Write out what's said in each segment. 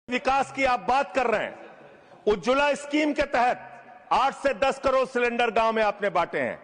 विकास की आप बात कर रहे हैं। उज्ज्वला स्कीम के तहत 8 से 10 करोड़ सिलेंडर गांव में आपने बांटे हैं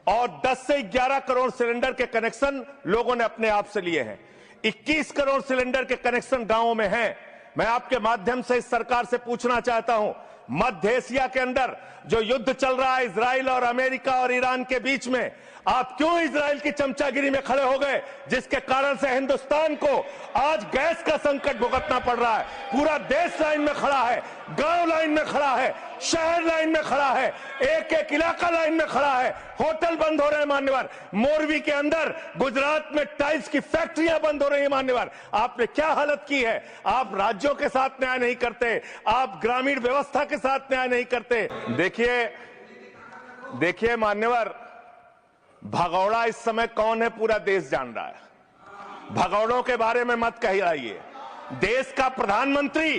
और 10 से 11 करोड़ सिलेंडर के कनेक्शन लोगों ने अपने आप से लिए हैं। 21 करोड़ सिलेंडर के कनेक्शन गांवों में हैं। मैं आपके माध्यम से इस सरकार से पूछना चाहता हूं, मध्य एशिया के अंदर जो युद्ध चल रहा है इजराइल और अमेरिका और ईरान के बीच में, आप क्यों इजराइल की चमचागिरी में खड़े हो गए, जिसके कारण से हिंदुस्तान को आज गैस का संकट भुगतना पड़ रहा है। पूरा देश लाइन में खड़ा है, गांव लाइन में खड़ा है, शहर लाइन में खड़ा है, एक एक इलाका लाइन में खड़ा है। होटल बंद हो रहे हैं मान्यवर, मोरवी के अंदर गुजरात में टाइल्स की फैक्ट्रियां बंद हो रही है मान्यवर। आपने क्या हालत की है। आप राज्यों के साथ न्याय नहीं करते, आप ग्रामीण व्यवस्था के साथ न्याय नहीं करते। देखिए मान्यवर, भगौड़ा इस समय कौन है पूरा देश जान रहा है। भगौड़ों के बारे में मत कहिए। देश का प्रधानमंत्री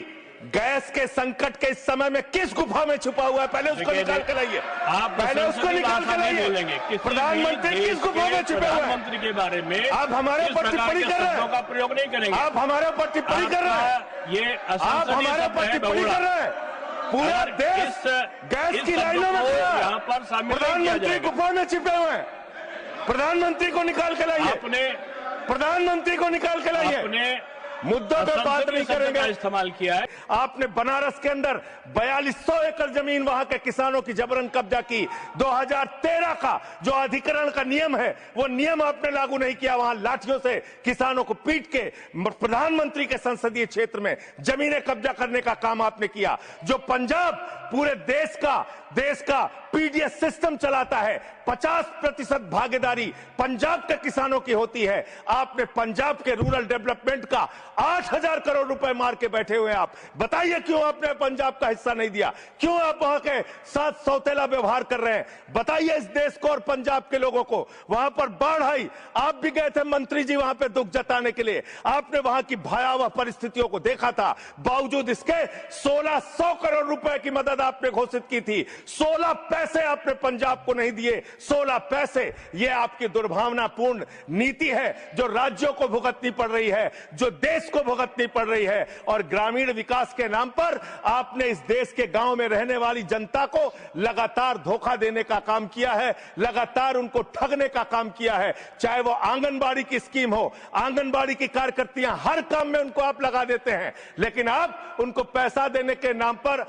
गैस के संकट के इस समय में किस गुफा में छुपा हुआ है, पहले उसको निकाल के लाइए। पहले उसको निकाल के लाइए। प्रधानमंत्री किस गुफा में छुपे हुए हैं? प्रधानमंत्री के बारे में आप हमारे ऊपर टिप्पणी कर रहे हैं, का प्रयोग नहीं करेंगे। आप हमारे ऊपर टिप्पणी कर रहे हैं, ये आप हमारे ऊपर टिप्पणी कर रहे हैं। पूरा देश गैस की लाइनों में खड़ा है, प्रधानमंत्री गुफा में छिपे हुए हैं। प्रधानमंत्री को निकाल के लाइए, प्रधानमंत्री को निकाल के लाइए। मुद्दों पे बात नहीं करेंगे। इस्तेमाल किया है आपने बनारस के अंदर 4200 एकड़ जमीन वहां के किसानों की जबरन कब्जा की। 2013 का जो अधिकरण का नियम है वो नियम आपने लागू नहीं किया। वहां लाठियों से किसानों को पीट के प्रधानमंत्री के संसदीय क्षेत्र में जमीनें कब्जा करने का काम आपने किया। जो पंजाब पूरे देश का पीडीएस सिस्टम चलाता है, 50% भागीदारी पंजाब के किसानों की होती है। आपने पंजाब के रूरल डेवलपमेंट का 8000 करोड़ रुपए मार के बैठे हुए। आप बताइए क्यों आपने पंजाब का हिस्सा नहीं दिया, क्यों आप वहां के साथ सौतेला व्यवहार कर रहे हैं। बताइए इस देश को और पंजाब के लोगों को। वहां पर बाढ़ आई, आप भी गए थे मंत्री जी वहां पे दुख जताने के लिए। आपने वहां की भयावह परिस्थितियों को देखा था। बावजूद इसके 1600 करोड़ रुपए की मदद आपने घोषित की थी, 16 पैसे आपने पंजाब को नहीं दिए। 16 पैसे, ये आपकी दुर्भावनापूर्ण नीति है जो राज्यों को भुगतनी पड़ रही है, जो देश को भुगतनी पड़ रही है। और ग्रामीण विकास के नाम पर आपने इस देश के गांव में रहने वाली जनता को लगातार धोखा देने का काम किया है, लगातार उनको ठगने का काम किया है। चाहे वो आंगनबाड़ी की स्कीम हो, आंगनबाड़ी की कार्यकर्तियां हर काम में उनको आप लगा देते हैं, लेकिन आप उनको पैसा देने के नाम पर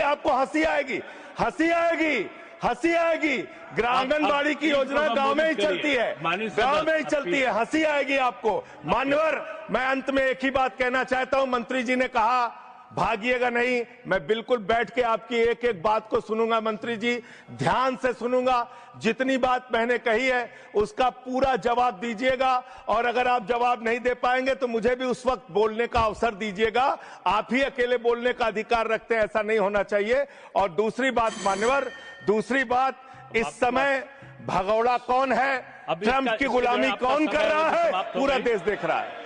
आपको हंसी आएगी, हंसी आएगी, हंसी आएगी। आंगनबाड़ी की योजना गांव में ही चलती है, गांव में ही चलती है, हंसी आएगी आपको। मान्यवर, मैं अंत में एक ही बात कहना चाहता हूं। मंत्री जी ने कहा भागिएगा नहीं, मैं बिल्कुल बैठ के आपकी एक एक बात को सुनूंगा। मंत्री जी, ध्यान से सुनूंगा। जितनी बात मैंने कही है उसका पूरा जवाब दीजिएगा, और अगर आप जवाब नहीं दे पाएंगे तो मुझे भी उस वक्त बोलने का अवसर दीजिएगा। आप ही अकेले बोलने का अधिकार रखते हैं, ऐसा नहीं होना चाहिए। और दूसरी बात मान्यवर, दूसरी बात, इस समय भगौड़ा कौन है, ट्रंप की गुलामी कौन कर रहा है, पूरा देश देख रहा है।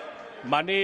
माननीय